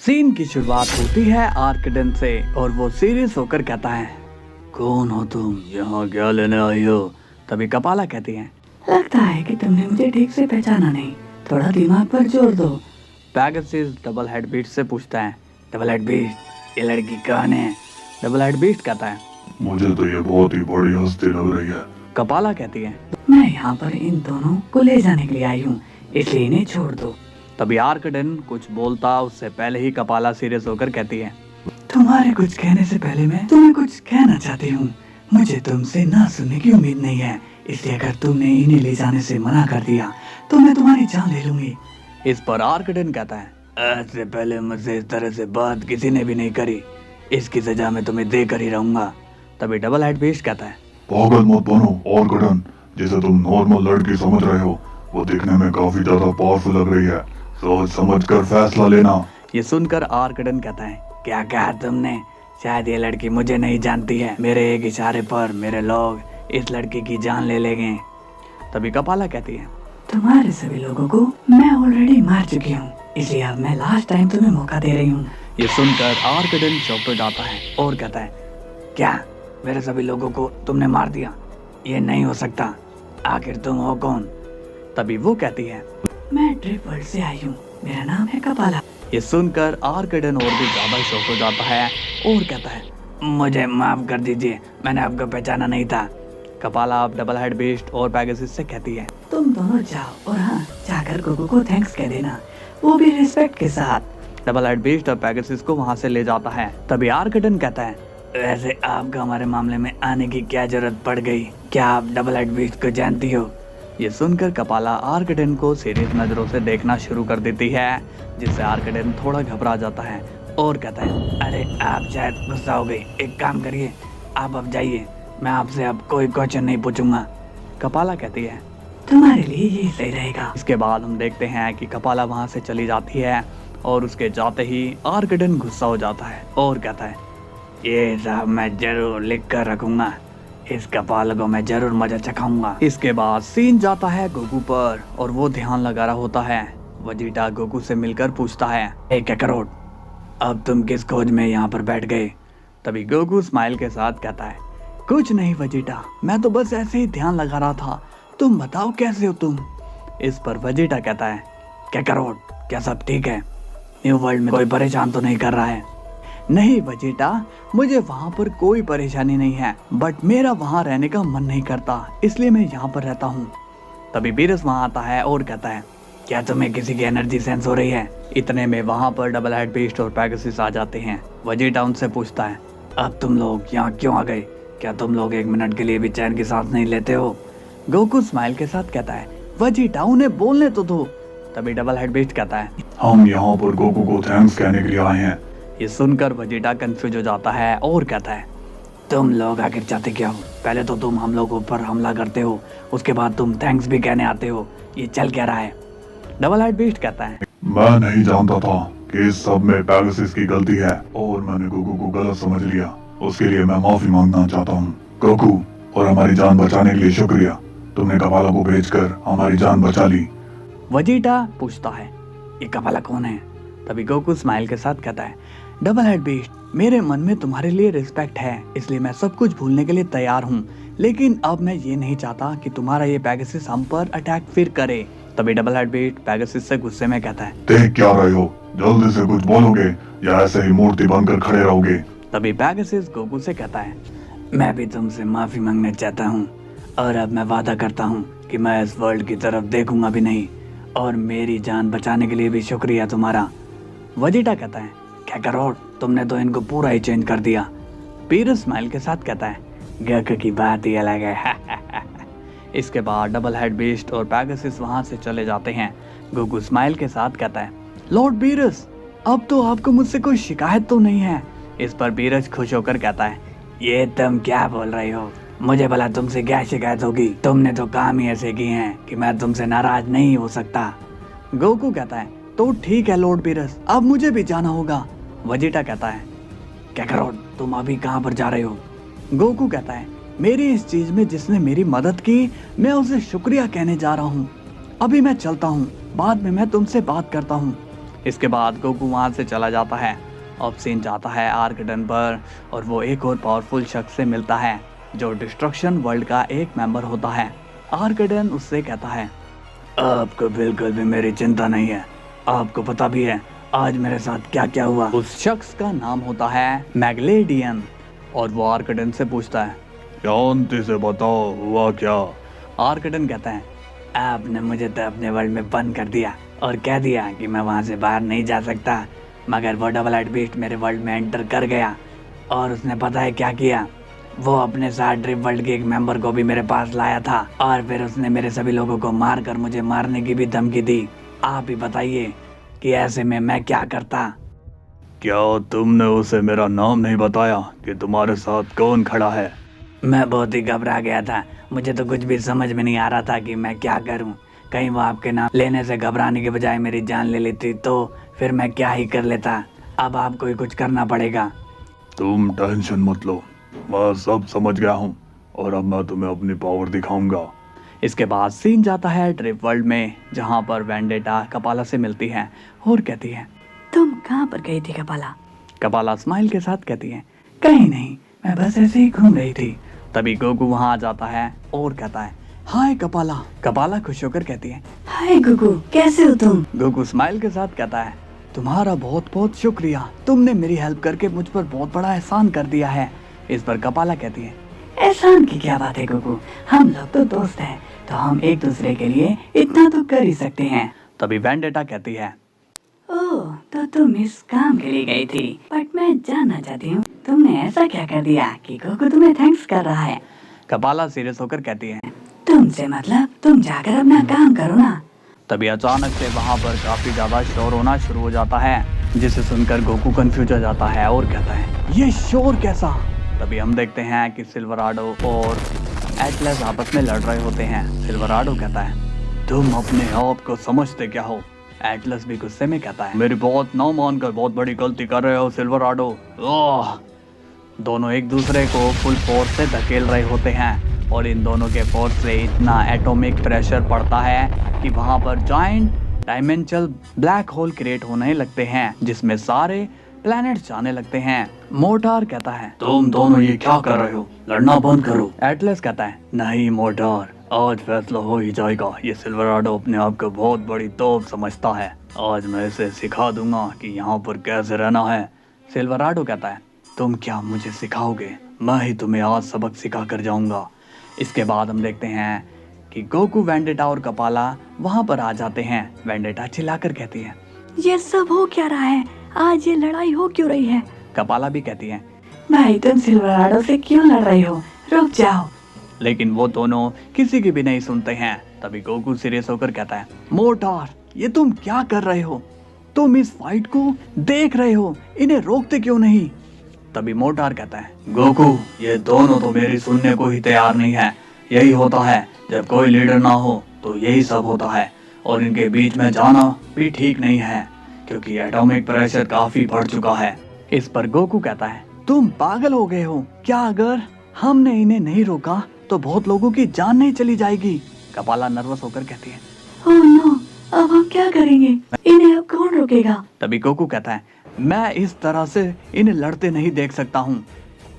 Scene की शुरुआत होती है आर्कडेन से और वो सीरियस होकर कहता है, कौन हो तुम, यहाँ क्या लेने आई हो? तभी कपाला कहती है, लगता है कि तुमने मुझे ठीक से पहचाना नहीं, थोड़ा दिमाग पर जोर दो। पैगासस डबल हेड बीस्ट से पूछता है, डबल हेड बीस्ट, ये लड़की कौन है? डबल हेड बीस्ट कहता है, मुझे तो ये बहुत ही बड़ी हस्ती लग रही है। कपाला कहती है, मैं यहाँ पर इन दोनों को ले जाने के लिए आई हूँ, इसलिए इन्हें छोड़ दो। तभी आर्कडेन कुछ बोलता उससे पहले ही कपाला सीरियस होकर कहती है, तुम्हारे कुछ कहने से पहले मैं तुम्हें कुछ कहना चाहती हूँ। मुझे तुमसे ना सुनने की उम्मीद नहीं है, इसलिए अगर तुमने इन्हें ले जाने से मना कर दिया तो मैं तुम्हारी जान ले लूंगी। इस पर आर्कडेन कहता है, आज से पहले मुझसे इस तरह से बात किसी ने भी नहीं करी, इसकी सजा मैं तुम्हें देकर ही रहूंगा। तभी डबल हेड बीस्ट कहता है, पागल मत बनो आर्कडेन, जिसे तुम नॉर्मल लड़की समझ रहे हो वो दिखने में काफी ज्यादा पावरफुल लग रही है, सोच समझ कर फैसला लेना। ये सुनकर आर्कडेन कहता है, क्या कहा तुमने? शायद ये लड़की मुझे नहीं जानती है, मेरे एक इशारे पर मेरे लोग इस लड़की की जान ले लेंगे। तभी कपाला कहती है, तुम्हारे सभी लोगों को मैं ऑलरेडी मार चुकी हूँ, इसलिए अब मैं लास्ट टाइम तुम्हें मौका दे रही हूँ। ये सुनकर आर्कडेन शॉक हो जाता है और कहता है, क्या मेरे सभी लोगों को तुमने मार दिया? ये नहीं हो सकता, आखिर तुम हो कौन? तभी वो कहती है, मैं ट्रिप वर्ल्ड से आई हूँ, मेरा नाम है कपाला। ये सुनकर आर्कडेन और भी ज्यादा शॉक हो जाता है और कहता है, मुझे माफ कर दीजिए, मैंने आपको पहचाना नहीं था। कपाला अब डबल हेड बीस्ट और पैगासस से कहती है, तुम दोनों जाओ और हाँ, जाकर गोकू को थैंक्स कह देना, वो भी रिस्पेक्ट के साथ। डबल हेड बीस्ट और पैगासस को वहाँ से ले जाता है। तभी आर्कडेन कहता है, वैसे आपको हमारे मामले में आने की क्या जरूरत पड़ गई? क्या आप डबल हेड बीस्ट को जानती हो? ये सुनकर कपाला आर्कडेन को सीरियस नजरों से देखना शुरू कर देती है, जिससे आर्कडेन थोड़ा घबरा जाता है और कहता है, अरे आप शायद गुस्सा हो गई, एक काम करिए, आप अब जाइए, मैं आपसे अब कोई क्वेश्चन नहीं पूछूंगा। कपाला कहती है, तुम्हारे लिए ये सही रहेगा। इसके बाद हम देखते हैं कि कपाला वहाँ से चली जाती है और उसके जाते ही आर्कडेन गुस्सा हो जाता है और कहता है, ये सब मैं जरूर लिख कर रखूंगा, इस कपाल को मैं जरूर मजा चखाऊंगा। इसके बाद सीन जाता है गोकू पर और वो ध्यान लगा रहा होता है। वजीटा गोकू से मिलकर पूछता है, ककरोट, अब तुम किस खोज में यहाँ पर बैठ गए? तभी गोकू स्माइल के साथ कहता है, कुछ नहीं वजीटा, मैं तो बस ऐसे ही ध्यान लगा रहा था, तुम बताओ कैसे हो तुम? इस पर वजीटा कहता है, ककरोट, क्या सब ठीक है? न्यू वर्ल्ड में कोई परेशान तो नहीं कर रहा है? नहीं वजीटा, मुझे वहाँ पर कोई परेशानी नहीं है, बट मेरा वहाँ रहने का मन नहीं करता, इसलिए मैं यहाँ पर रहता हूँ। तभी बीरस वहाँ आता है और कहता है, क्या तुम्हें किसी की एनर्जी सेंस हो रही है? इतने में वहाँ पर डबल हेड बीस्ट और पैगासस आ जाते हैं। वजीटा उनसे पूछता है, अब तुम लोग यहाँ क्यों आ गए? क्या तुम लोग एक मिनट के लिए भी चैन की सांस नहीं लेते हो? गोकू स्माइल के साथ कहता है, वजीटा उन्हें बोलने तो दो। तभी डबल हेड बीस्ट कहता है, हम यहाँ पर गोकू को थैंक्स कहने के लिए आए हैं। ये सुनकर वजीटा कंफ्यूज हो जाता है और कहता है, तुम लोग आखिर चाहते क्या हो? पहले तो तुम हम लोगों पर हमला करते हो, उसके बाद तुम थैंक्स भी कहने आते हो, ये चल क्या रहा है? डबल हेड बीस्ट कहता है, मैं नहीं जानता था कि इस सब में पैगासस की गलती है और मैंने गोकू को गलत समझ लिया, उसके लिए मैं माफी मांगना चाहता हूँ। गोकू, और हमारी जान बचाने के लिए शुक्रिया, तुमने कपाला को भेजकर हमारी जान बचा ली। वजीटा पूछता है, ये कपाला कौन है? तभी गोकू स्माइल के साथ कहता है, डबल हेड बीस्ट, मेरे मन में तुम्हारे लिए रिस्पेक्ट है, इसलिए मैं सब कुछ भूलने के लिए तैयार हूँ, लेकिन अब मैं ये नहीं चाहता कि तुम्हारा ये पैगासस हम पर अटैक फिर करे। तभी डबल हेड बीस्ट पैगासस से गुस्से में कहता है, देख क्या रहे हो, जल्दी से कुछ बोलोगे या ऐसे ही मूर्ति बनकर खड़े रहोगे? तभी पैगासस गोकू से कहता है, मैं भी तुमसे माफी मांगना चाहता हूँ और अब मैं वादा करता हूँ कि मैं इस वर्ल्ड की तरफ देखूंगा भी नहीं, और मेरी जान बचाने के लिए भी शुक्रिया तुम्हारा। वजीटा कहता है, क्या करो, तुमने तो इनको पूरा ही चेंज कर दिया। पीरस स्माइल के साथ कहता है, गोकू की बात ही अलग है। इसके बाद डबल हेड बीस्ट और पैगासस वहां से चले जाते हैं। गोकू स्माइल के साथ कहता है, लॉर्ड बीरस, अब तो आपको मुझसे कोई शिकायत तो नहीं है? इस पर बीरस खुश होकर कहता है, ये तुम क्या बोल रही हो, मुझे भला तुमसे क्या शिकायत होगी? तुमने तो काम ही ऐसे किए हैं कि मैं तुमसे नाराज नहीं हो सकता। गोकू कहता है, तो ठीक है लॉर्ड बीरस, अब मुझे भी जाना होगा। वजीटा कहता है, क्या करो, तुम अभी कहाँ पर जा रहे हो? गोकू कहता है, मेरी इस चीज में जिसने मेरी मदद की, मैं उसे शुक्रिया कहने जा रहा हूँ, अभी मैं चलता हूँ, बाद में मैं तुमसे बात करता हूँ। इसके बाद गोकू वहाँ से चला जाता है। अब सीन जाता है आर्कगन पर और वो एक और पावरफुल शख्स से मिलता है जो डिस्ट्रक्शन वर्ल्ड का एक मेंबर होता है। आर्कगन उससे कहता है, आपको बिल्कुल भी मेरी चिंता नहीं है। आपको पता भी है आज मेरे साथ क्या क्या हुआ। उस शख्स का नाम होता है मैग्लेडियन और वो आर्कगन से पूछता है, शांति से बताओ हुआ क्या। आर्कगन कहता है, आपने मुझे तो अपने वर्ल्ड में बंद कर दिया और कह दिया कि मैं वहाँ से बाहर नहीं जा सकता, मगर वो डबल हेड बीस्ट मेरे वर्ल्ड में एंटर कर गया और उसने पता है क्या किया, वो अपने साथ ड्रिप वर्ल्ड के एक मेंबर को भी मेरे पास लाया था और फिर उसने मेरे सभी लोगों को मार कर मुझे मारने की भी धमकी दी। आप ही बताइए कि ऐसे में मैं क्या करता। क्या तुमने उसे मेरा नाम नहीं बताया कि तुम्हारे साथ कौन खड़ा है? मैं बहुत ही घबरा गया था, मुझे तो कुछ भी समझ में नहीं आ रहा था कि मैं क्या करूं। कहीं वो आपके नाम लेने से घबराने के बजाय मेरी जान ले लेती तो फिर मैं क्या ही कर लेता। अब आपको ही कुछ करना पड़ेगा। तुम टेंशन मत लो, मैं सब समझ गया हूँ और अब मैं तुम्हें अपनी पावर दिखाऊंगा। इसके बाद सीन जाता है ड्रिप वर्ल्ड में जहाँ पर वेंडेटा कपाला से मिलती है और कहती है, तुम कहाँ पर गई थी कपाला? कपाला स्माइल के साथ कहती है, कहीं नहीं, मैं बस ऐसे ही घूम रही थी। तभी गोकू वहाँ आ जाता है और कहता है, हाय कपाला। कपाला खुश होकर कहती है, हाय गुगू, कैसे हो तुम? गोकू स्माइल के साथ कहता है, तुम्हारा बहुत बहुत शुक्रिया, तुमने मेरी हेल्प करके मुझ पर बहुत बड़ा एहसान कर दिया है। इस पर कपाला कहती है, एहसान की क्या बात है गुगू, हम लोग तो दोस्त हैं, तो हम एक दूसरे के लिए इतना तो कर ही सकते हैं। तभी वेंडेटा कहती है, ओह, तो तुम इस काम के लिए गई थी, बट मैं जानना चाहती हूँ तुमने ऐसा क्या कर दिया कि गोकू तुम्हें थैंक्स कर रहा है? कपाला सीरियस होकर कहती है, तुमसे मतलब तुम जाकर अपना काम करो ना। तभी अचानक से वहाँ पर काफी ज्यादा शोर होना शुरू हो जाता है जिसे सुनकर गोकू कंफ्यूज हो जाता है और कहता है, ये शोर कैसा? तभी हम देखते हैं कि सिल्वराडो और एटलस आपस में लड़ रहे होते हैं। सिल्वराडो कहता है, तुम अपने आप को समझते क्या हो? एटलस भी गुस्से में कहता है, मेरी बहुत ना मानकर बहुत बड़ी गलती कर रहे हो सिल्वराडो। ओह! दोनों एक दूसरे को फुल फोर्स से धकेल रहे होते हैं और इन दोनों के फोर्स से इतना एटॉमिक प्रेशर पड़ता है कि वहां पर giant dimensional black hole create होने लगते हैं जिसमें सारे प्लैनेट्स जाने लगते हैं। मोटार कहता है, तुम दोनों ये क्या कर रहे हो, लड़ना बंद करो। एटलस कहता है, नहीं मोटार, आज फैसला हो ही जाएगा। ये सिल्वराडो अपने आप को बहुत बड़ी तोप समझता है, आज मैं इसे सिखा दूंगा कि यहाँ पर कैसे रहना है। सिल्वराडो कहता है, तुम क्या मुझे सिखाओगे? मैं ही तुम्हें आज सबक सिखा कर जाऊंगा। इसके बाद हम देखते हैं कि गोकू, वेंडेटा और कपाला वहां पर आ जाते हैं। वेंडेटा चिल्लाकर कहती है, ये सब हो क्या रहा है? आज ये लड़ाई हो क्यों रही है? कपाला भी कहती है, भाई तुम सिल्वराडो से क्यों लड़ रही हो? रुक जाओ। लेकिन वो दोनों किसी की भी नहीं सुनते हैं। तभी गोकू सीरियस होकर कहता है, मोटार, ये तुम क्या कर रहे हो? तुम इस फाइट को देख रहे हो, इन्हें रोकते क्यों नहीं? तभी मोटार कहता है, गोकू, ये दोनों तो मेरी सुनने को ही तैयार नहीं है। यही होता है जब कोई लीडर ना हो तो यही सब होता है और इनके बीच में जाना भी ठीक नहीं है क्योंकि एटॉमिक प्रेशर काफी बढ़ चुका है। इस पर गोकू कहता है, तुम पागल हो गए हो क्या? अगर हमने इन्हें नहीं रोका तो बहुत लोगों की जान नहीं चली जाएगी। कपाला नर्वस होकर कहती है, ओह नो, अब हम क्या करेंगे? इन्हें अब कौन रोकेगा? तभी गोकू कहता है, मैं इस तरह से इन्हें लड़ते नहीं देख सकता हूँ।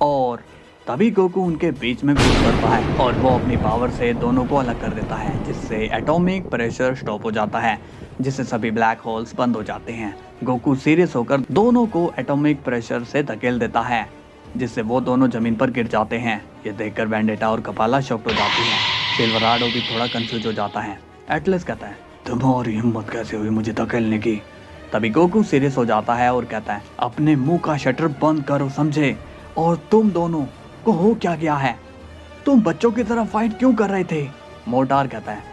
और तभी गोकू उनके बीच में घुस पड़ता है और वो अपनी पावर से दोनों को अलग कर देता है जिससे एटॉमिक प्रेशर स्टॉप हो जाता है जिससे सभी ब्लैक होल्स बंद हो जाते हैं। गोकू सीरियस होकर दोनों को एटॉमिक प्रेशर से धकेल देता है जिससे वो दोनों जमीन पर गिर जाते हैं। ये देखकर वेंडेटा और कपाला शॉक्ड हो जाती है। सिल्वराडो भी थोड़ा कंफ्यूज हो जाता है। एटलस कहता है, तुम्हारी हिम्मत कैसे हुई मुझे धकेलने की? तभी गोकू सीरियस हो जाता है और कहता है, अपने मुंह का शटर बंद करो समझे? और तुम दोनों को हो क्या गया है? तुम बच्चों की तरह फाइट क्यों कर रहे थे? मोटार कहता है,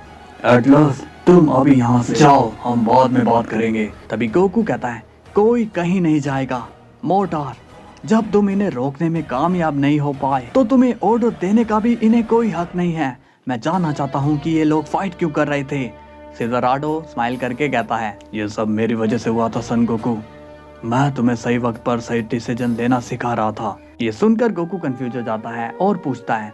एटलस, तुम अभी यहाँ से जाओ, हम बाद में बात करेंगे। तभी गोकू कहता है, कोई कहीं नहीं जाएगा। मोटार, जब तुम इन्हें रोकने में कामयाब नहीं हो पाए तो तुम्हें ऑर्डर देने का भी इन्हें कोई हक नहीं है। मैं जानना चाहता हूँ कि ये लोग फाइट क्यों कर रहे थे। सिल्वराडो स्माइल करके कहता है, ये सब मेरी वजह से हुआ था सन गोकू। मैं तुम्हें सही वक्त पर सही डिसीजन लेना सिखा रहा था। ये सुनकर गोकू कंफ्यूज हो जाता है और पूछता है,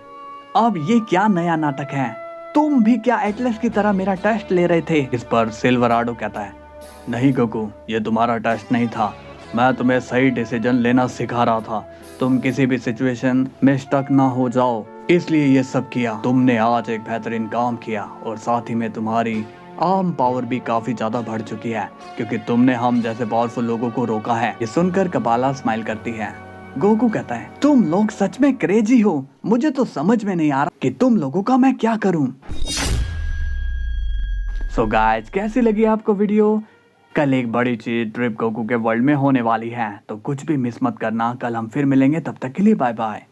अब ये क्या नया नाटक है? तुम भी क्या एटलस की तरह मेरा टेस्ट ले रहे थे? इस पर सिल्वराडो कहता है, नहीं गोकू, ये तुम्हारा टेस्ट नहीं था। मैं तुम्हें सही डिसीजन लेना सिखा रहा था। तुम किसी भी सिचुएशन में स्टक ना हो जाओ, इसलिए ये सब किया। तुमने आज एक बेहतरीन काम किया और साथ ही में तुम्हारी आर्म पावर भी काफी ज्यादा बढ़ चुकी है, क्योंकि तुमने हम जैसे पावरफुल लोगों को रोका है। ये सुनकर कपाला स्माइल करती है। गोकू कहता है, तुम लोग सच में क्रेजी हो। मुझे तो समझ में नहीं आ रहा कि तुम लोगों का मैं क्या करूं। सो गाइस, कैसी लगी आपको वीडियो? कल एक बड़ी चीज ट्रिप गोकू के वर्ल्ड में होने वाली है, तो कुछ भी मिस मत करना। कल हम फिर मिलेंगे, तब तक के लिए बाय बाय।